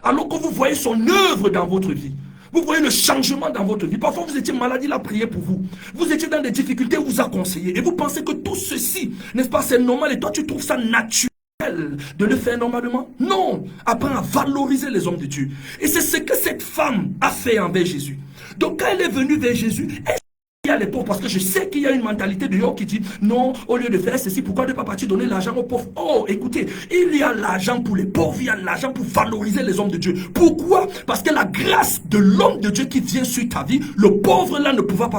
Alors que vous voyez son œuvre dans votre vie. Vous voyez le changement dans votre vie. Parfois, vous étiez malade, il a prié pour vous. Vous étiez dans des difficultés, il vous a conseillé. Et vous pensez que tout ceci, n'est-ce pas, c'est normal. Et toi, tu trouves ça naturel de le faire normalement? Non. Apprends à valoriser les hommes de Dieu. Et c'est ce que cette femme a fait envers Jésus. Donc, quand elle est venue vers Jésus, elle à les pauvres, parce que je sais qu'il y a une mentalité de qui dit non, au lieu de faire ceci, pourquoi ne pas partir donner l'argent aux pauvres? Oh, écoutez, il y a l'argent pour les pauvres, il y a l'argent pour valoriser les hommes de Dieu. Pourquoi? Parce que la grâce de l'homme de Dieu qui vient sur ta vie, le pauvre là ne pourra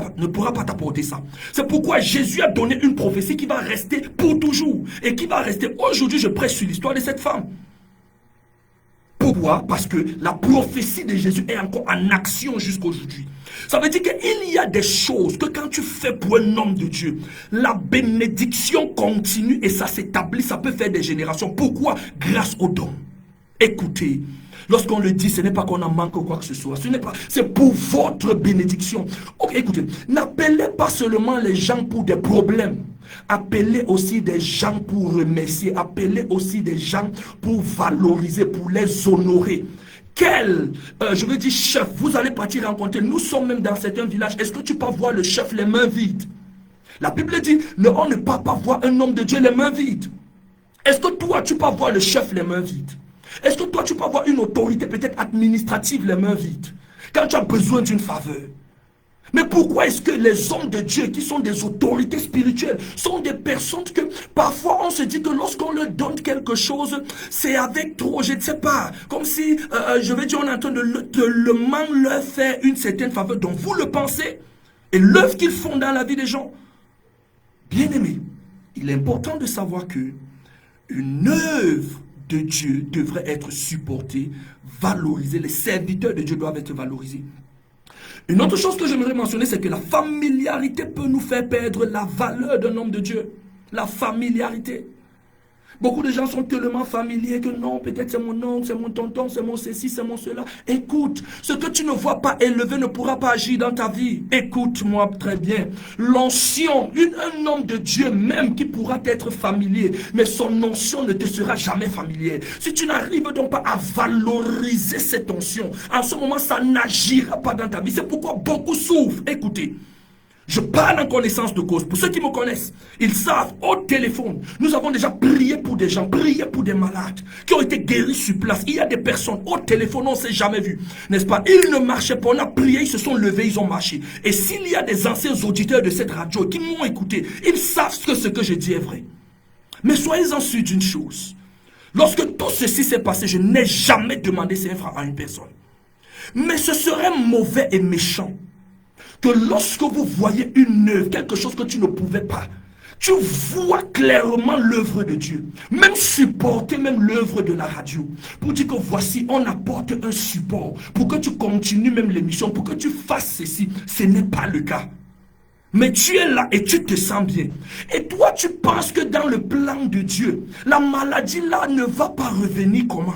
pas t'apporter ça. C'est pourquoi Jésus a donné une prophétie qui va rester pour toujours et qui va rester. Aujourd'hui, je prêche sur l'histoire de cette femme. Pourquoi? Parce que la prophétie de Jésus est encore en action jusqu'aujourd'hui. Ça veut dire qu'il y a des choses que quand tu fais pour un homme de Dieu, la bénédiction continue et ça s'établit, ça peut faire des générations. Pourquoi? Grâce aux dons. Écoutez, lorsqu'on le dit, ce n'est pas qu'on en manque ou quoi que ce soit. Ce n'est pas, c'est pour votre bénédiction. Ok, écoutez, n'appelez pas seulement les gens pour des problèmes. Appelez aussi des gens pour remercier. Appelez aussi des gens pour valoriser, pour les honorer. Quel, je veux dire, chef, vous allez partir rencontrer. Nous sommes même dans certains villages. Est-ce que tu peux voir le chef les mains vides? La Bible dit, on ne peut pas voir un homme de Dieu les mains vides. Est-ce que toi, tu peux voir le chef les mains vides? Est-ce que toi, tu peux avoir une autorité peut-être administrative les mains vides? Quand tu as besoin d'une faveur. Mais pourquoi est-ce que les hommes de Dieu qui sont des autorités spirituelles sont des personnes que parfois on se dit que lorsqu'on leur donne quelque chose, c'est avec trop, je ne sais pas, comme si, je vais dire, on est en train de leur faire une certaine faveur dont vous le pensez et l'œuvre qu'ils font dans la vie des gens. Bien aimé, il est important de savoir que une œuvre de Dieu devrait être supportée, valorisée, les serviteurs de Dieu doivent être valorisés. Une autre chose que j'aimerais mentionner, c'est que la familiarité peut nous faire perdre la valeur d'un homme de Dieu. La familiarité. Beaucoup de gens sont tellement familiers que non, peut-être c'est mon oncle, c'est mon tonton, c'est mon ceci, c'est mon cela. Écoute, ce que tu ne vois pas élevé ne pourra pas agir dans ta vie. Écoute-moi très bien. L'onction, un homme de Dieu même qui pourra être familier, mais son onction ne te sera jamais familière. Si tu n'arrives donc pas à valoriser cette onction, en ce moment, ça n'agira pas dans ta vie. C'est pourquoi beaucoup souffrent. Écoutez. Je parle en connaissance de cause. Pour ceux qui me connaissent, ils savent, au téléphone, nous avons déjà prié pour des gens, prié pour des malades qui ont été guéris sur place. Il y a des personnes, au téléphone, on ne s'est jamais vu. N'est-ce pas? Ils ne marchaient pas, on a prié, ils se sont levés, ils ont marché. Et s'il y a des anciens auditeurs de cette radio qui m'ont écouté, ils savent que ce que je dis est vrai. Mais soyez-en sûrs d'une chose. Lorsque tout ceci s'est passé, je n'ai jamais demandé 5 francs à une personne. Mais ce serait mauvais et méchant que lorsque vous voyez une œuvre, quelque chose que tu ne pouvais pas, tu vois clairement l'œuvre de Dieu. Même supporter même l'œuvre de la radio. Pour dire que voici, on apporte un support. Pour que tu continues même l'émission, pour que tu fasses ceci. Ce n'est pas le cas. Mais tu es là et tu te sens bien. Et toi, tu penses que dans le plan de Dieu, la maladie là ne va pas revenir comment?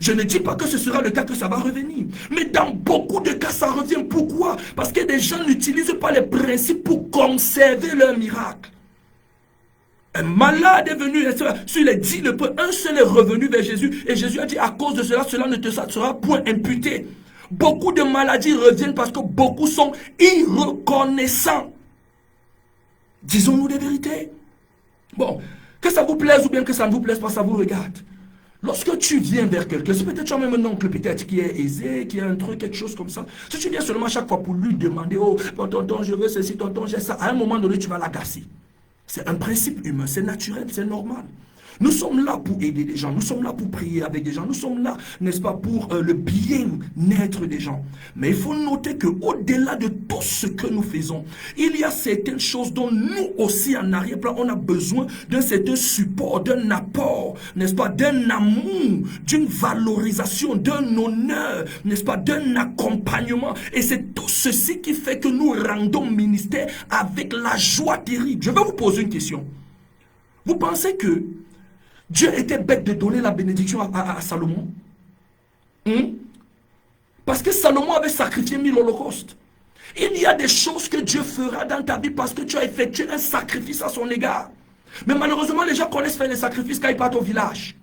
Je ne dis pas que ce sera le cas que ça va revenir. Mais dans beaucoup de cas, ça revient. Pourquoi? Parce que des gens n'utilisent pas les principes pour conserver leur miracle. Un malade est venu, sur les 10 lépreux, un seul est revenu vers Jésus. Et Jésus a dit, à cause de cela, cela ne te sera point imputé. Beaucoup de maladies reviennent parce que beaucoup sont irreconnaissants. Disons-nous des vérités. Bon, que ça vous plaise ou bien que ça ne vous plaise pas, ça vous regarde. Lorsque tu viens vers quelqu'un, c'est peut-être tu as même un oncle peut-être qui est aisé, qui a un truc, quelque chose comme ça. Si tu viens seulement chaque fois pour lui demander, oh, tonton, je veux ceci, tonton, j'ai ça, à un moment donné, tu vas l'agacer. C'est un principe humain, c'est naturel, c'est normal. Nous sommes là pour aider les gens, nous sommes là pour prier avec des gens, nous sommes là, n'est-ce pas, pour le bien-être des gens. Mais il faut noter qu'au-delà de tout ce que nous faisons, il y a certaines choses dont nous aussi en arrière-plan, on a besoin d'un certain support, d'un apport, n'est-ce pas, d'un amour, d'une valorisation, d'un honneur, n'est-ce pas, d'un accompagnement. Et c'est tout ceci qui fait que nous rendons ministère avec la joie terrible. Je vais vous poser une question. Vous pensez que Dieu était bête de donner la bénédiction à Salomon? Parce que Salomon avait sacrifié 1000 holocaustes. Il y a des choses que Dieu fera dans ta vie parce que tu as effectué un sacrifice à son égard. Mais malheureusement, les gens connaissent faire les sacrifices quand ils partent au village.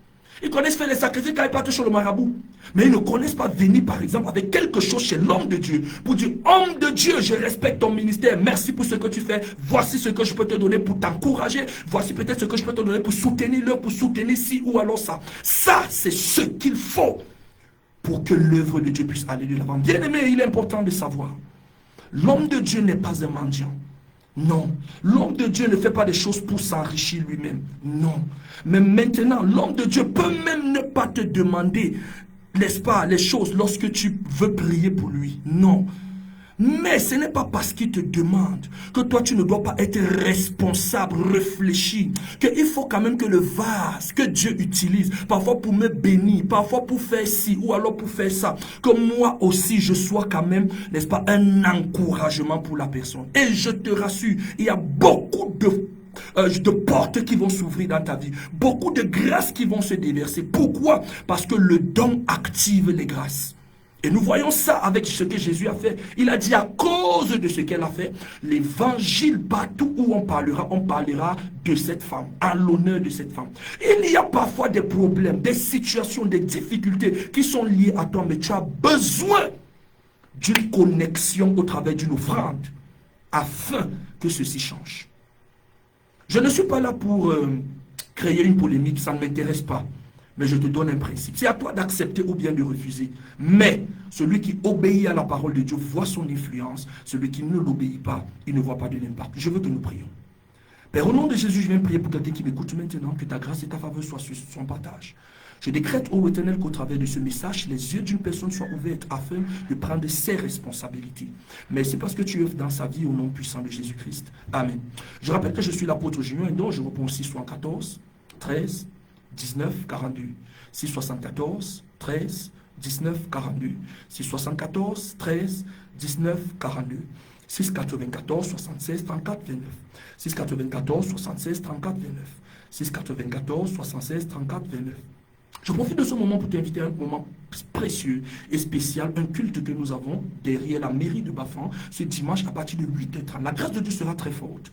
Ils connaissent faire les sacrifices quand ils partent chez le marabout. Mais ils ne connaissent pas venir, par exemple, avec quelque chose chez l'homme de Dieu. Pour dire, homme de Dieu, je respecte ton ministère. Merci pour ce que tu fais. Voici ce que je peux te donner pour t'encourager. Voici peut-être ce que je peux te donner pour soutenir l'œuvre, pour soutenir ci ou alors ça. Ça, c'est ce qu'il faut pour que l'œuvre de Dieu puisse aller de l'avant. Bien aimé, il est important de savoir. L'homme de Dieu n'est pas un mendiant. Non. L'homme de Dieu ne fait pas des choses pour s'enrichir lui-même. Non. Mais maintenant, l'homme de Dieu peut même ne pas te demander, n'est-ce pas, les choses lorsque tu veux prier pour lui. Non. Mais ce n'est pas parce qu'il te demande que toi tu ne dois pas être responsable, réfléchi, qu'il faut quand même que le vase que Dieu utilise, parfois pour me bénir, parfois pour faire ci ou alors pour faire ça, que moi aussi je sois quand même, n'est-ce pas, un encouragement pour la personne. Et je te rassure, il y a beaucoup de portes qui vont s'ouvrir dans ta vie, beaucoup de grâces qui vont se déverser. Pourquoi? Parce que le don active les grâces. Et nous voyons ça avec ce que Jésus a fait. Il a dit à cause de ce qu'elle a fait, l'évangile, partout où on parlera de cette femme, à l'honneur de cette femme. Il y a parfois des problèmes, des situations, des difficultés qui sont liées à toi, mais tu as besoin d'une connexion au travers d'une offrande afin que ceci change. Je ne suis pas là pour créer une polémique, ça ne m'intéresse pas. Mais je te donne un principe. C'est à toi d'accepter ou bien de refuser. Mais celui qui obéit à la parole de Dieu voit son influence. Celui qui ne l'obéit pas, il ne voit pas de l'impact. Je veux que nous prions. Père, au nom de Jésus, je viens prier pour quelqu'un qui m'écoute maintenant, que ta grâce et ta faveur soient sur son partage. Je décrète, ô Éternel, qu'au travers de ce message, les yeux d'une personne soient ouverts afin de prendre ses responsabilités. Mais c'est parce que tu œuvres dans sa vie au nom puissant de Jésus-Christ. Amen. Je rappelle que je suis l'apôtre Junior et donc je réponds 614, 13, 19, 42. 674, 13, 19, 42. 674, 13, 19, 42. 694, 76, 34, 29. 694, 76, 34, 29. 694, 76, 34, 29. Je profite de ce moment pour t'inviter à un moment précieux et spécial, un culte que nous avons derrière la mairie de Bafan ce dimanche à partir de 8h30. La grâce de Dieu sera très forte.